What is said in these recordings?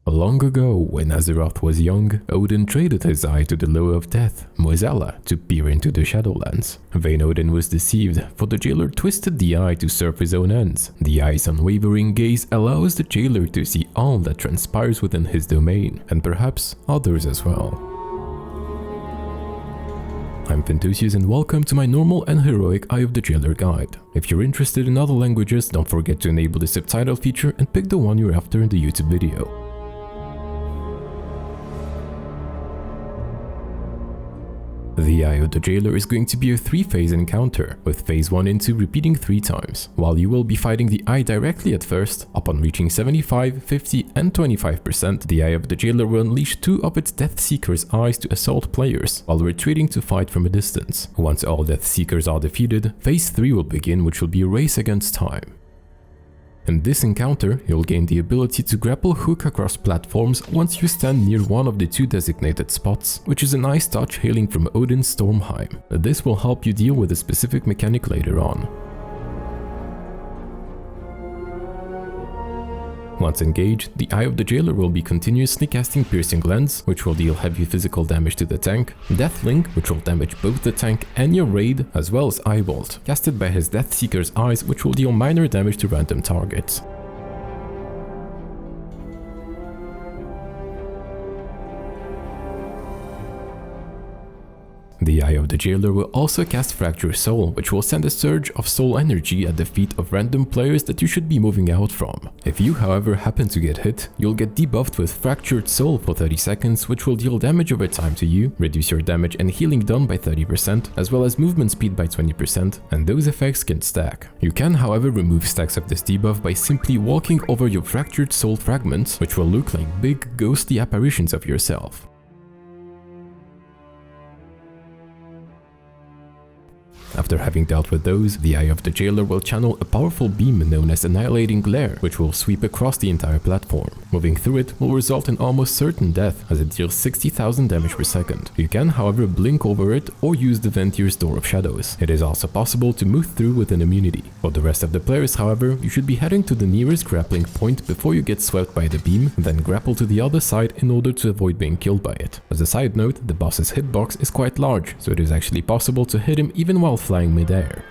Long ago, when Azeroth was young, Odin traded his eye to the Lowe of Death, Mosella, to peer into the Shadowlands. Vain Odin was deceived, for the jailer twisted the eye to serve his own ends. The eye's unwavering gaze allows the jailer to see all that transpires within his domain, and perhaps others as well. I'm Fintusius and welcome to my normal and heroic Eye of the Jailer guide. If you're interested in other languages, don't forget to enable the subtitle feature and pick the one you're after in the YouTube video. The Eye of the Jailer is going to be a 3-phase encounter, with phase 1 and 2 repeating 3 times. While you will be fighting the Eye directly at first, upon reaching 75, 50 and 25%, the Eye of the Jailer will unleash 2 of its Deathseeker's eyes to assault players, while retreating to fight from a distance. Once all Deathseekers are defeated, phase 3 will begin, which will be a race against time. In this encounter, you'll gain the ability to grapple hook across platforms once you stand near one of the 2 designated spots, which is a nice touch hailing from Odin's Stormheim. This will help you deal with a specific mechanic later on. Once engaged, the Eye of the Jailer will be continuously casting Piercing Lens, which will deal heavy physical damage to the tank, Deathlink, which will damage both the tank and your raid, as well as Eyebolt, casted by his Deathseeker's eyes, which will deal minor damage to random targets. The Eye of the Jailer will also cast Fracture Soul, which will send a surge of soul energy at the feet of random players that you should be moving out from. If you, however, happen to get hit, you'll get debuffed with Fractured Soul for 30 seconds, which will deal damage over time to you, reduce your damage and healing done by 30%, as well as movement speed by 20%, and those effects can stack. You can, however, remove stacks of this debuff by simply walking over your Fractured Soul fragments, which will look like big, ghostly apparitions of yourself. After having dealt with those, the Eye of the Jailer will channel a powerful beam known as Annihilating Glare, which will sweep across the entire platform. Moving through it will result in almost certain death, as it deals 60,000 damage per second. You can, however, blink over it or use the Ventyr's Door of Shadows. It is also possible to move through with an immunity. For the rest of the players, however, you should be heading to the nearest grappling point before you get swept by the beam, then grapple to the other side in order to avoid being killed by it. As a side note, the boss's hitbox is quite large, so it is actually possible to hit him even while flying midair.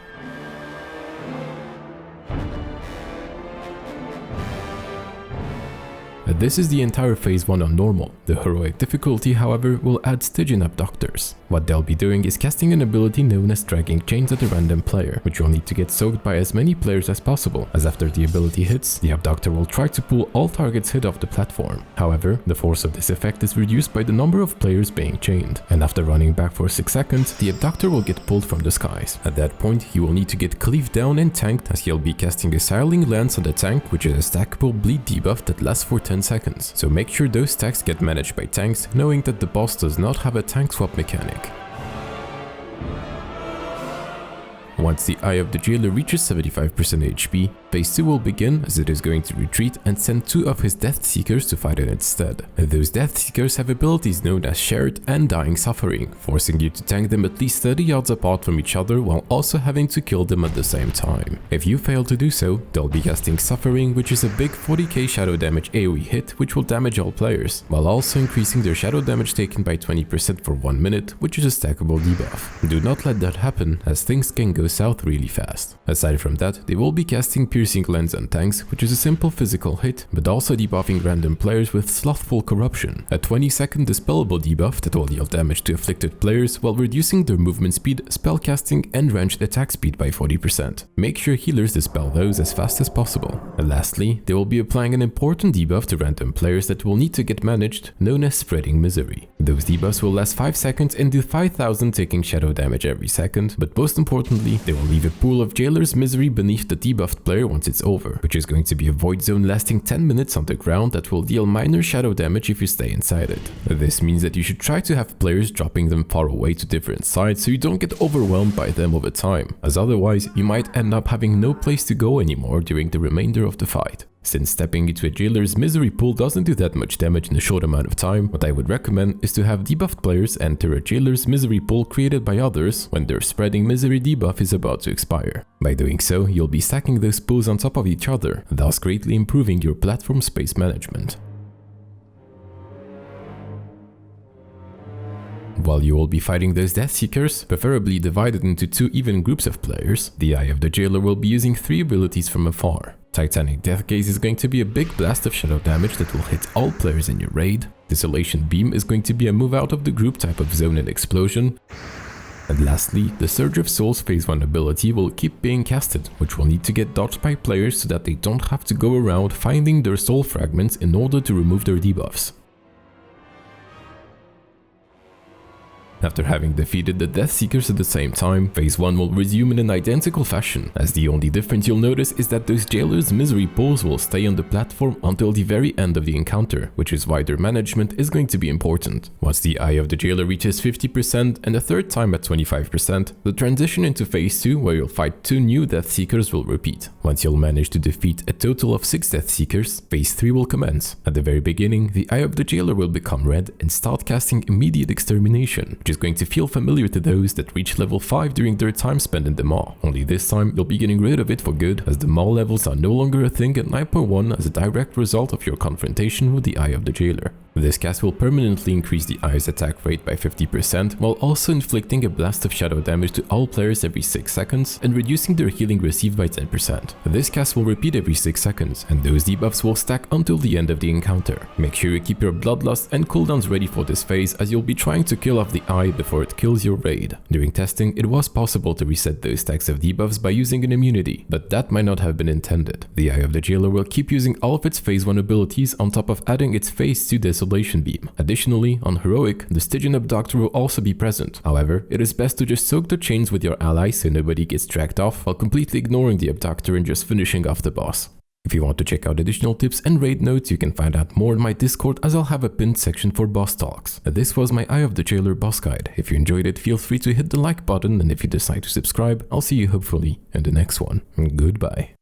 This is the entire phase 1 on normal. The heroic difficulty, however, will add Stygian Abductors. What they'll be doing is casting an ability known as Dragging Chains at a random player, which you'll need to get soaked by as many players as possible, as after the ability hits, the Abductor will try to pull all targets hit off the platform. However, the force of this effect is reduced by the number of players being chained, and after running back for 6 seconds, the Abductor will get pulled from the skies. At that point, he will need to get cleaved down and tanked, as he'll be casting a Siling Lance on the tank, which is a stackable bleed debuff that lasts for 10 seconds. So make sure those stacks get managed by tanks, knowing that the boss does not have a tank swap mechanic. Once the Eye of the Jailer reaches 75% HP, phase 2 will begin, as it is going to retreat and send 2 of his Deathseekers to fight in its stead. Those Deathseekers have abilities known as Shared and Dying Suffering, forcing you to tank them at least 30 yards apart from each other while also having to kill them at the same time. If you fail to do so, they'll be casting Suffering, which is a big 40k shadow damage AoE hit which will damage all players, while also increasing their shadow damage taken by 20% for 1 minute, which is a stackable debuff. Do not let that happen, as things can go south really fast. Aside from that, they will be casting Piercing Lens on tanks, which is a simple physical hit, but also debuffing random players with Slothful Corruption, a 20-second dispellable debuff that will deal damage to afflicted players while reducing their movement speed, spellcasting and ranged attack speed by 40%. Make sure healers dispel those as fast as possible. And lastly, they will be applying an important debuff to random players that will need to get managed, known as Spreading Misery. Those debuffs will last 5 seconds and do 5,000 taking shadow damage every second, but most importantly, they will leave a pool of Jailer's Misery beneath the debuffed player once it's over, which is going to be a void zone lasting 10 minutes on the ground that will deal minor shadow damage if you stay inside it. This means that you should try to have players dropping them far away to different sides so you don't get overwhelmed by them over time, as otherwise you might end up having no place to go anymore during the remainder of the fight. Since stepping into a Jailer's Misery pool doesn't do that much damage in a short amount of time, what I would recommend is to have debuffed players enter a Jailer's Misery pool created by others when their Spreading Misery debuff is about to expire. By doing so, you'll be stacking those pools on top of each other, thus greatly improving your platform space management. While you will be fighting those Death Seekers, preferably divided into 2 even groups of players, the Eye of the Jailer will be using 3 abilities from afar. Titanic Death Gaze is going to be a big blast of shadow damage that will hit all players in your raid. Desolation Beam is going to be a move out of the group type of zone and explosion. And lastly, the Surge of Souls phase 1 ability will keep being casted, which will need to get dodged by players so that they don't have to go around finding their soul fragments in order to remove their debuffs. After having defeated the Death Seekers at the same time, phase 1 will resume in an identical fashion, as the only difference you'll notice is that those Jailers' misery pools will stay on the platform until the very end of the encounter, which is why their management is going to be important. Once the Eye of the Jailer reaches 50% and a third time at 25%, the transition into phase 2, where you'll fight 2 new Death Seekers, will repeat. Once you'll manage to defeat a total of 6 Death Seekers, phase 3 will commence. At the very beginning, the Eye of the Jailer will become red and start casting Immediate Extermination, which is going to feel familiar to those that reach level 5 during their time spent in the Maw. Only this time, you'll be getting rid of it for good, as the Maw levels are no longer a thing at 9.1 as a direct result of your confrontation with the Eye of the Jailer. This cast will permanently increase the Eye's attack rate by 50%, while also inflicting a blast of shadow damage to all players every 6 seconds and reducing their healing received by 10%. This cast will repeat every 6 seconds, and those debuffs will stack until the end of the encounter. Make sure you keep your Bloodlust and cooldowns ready for this phase, as you'll be trying to kill off the Eye before it kills your raid. During testing, it was possible to reset those stacks of debuffs by using an immunity, but that might not have been intended. The Eye of the Jailer will keep using all of its phase 1 abilities on top of adding its phase 2 Desolation Beam. Additionally, on Heroic, the Stygian Abductor will also be present. However, it is best to just soak the chains with your allies so nobody gets dragged off, while completely ignoring the Abductor and just finishing off the boss. If you want to check out additional tips and raid notes, you can find out more in my Discord, as I'll have a pinned section for boss talks. This was my Eye of the Jailer boss guide. If you enjoyed it, feel free to hit the like button, and if you decide to subscribe, I'll see you hopefully in the next one. Goodbye.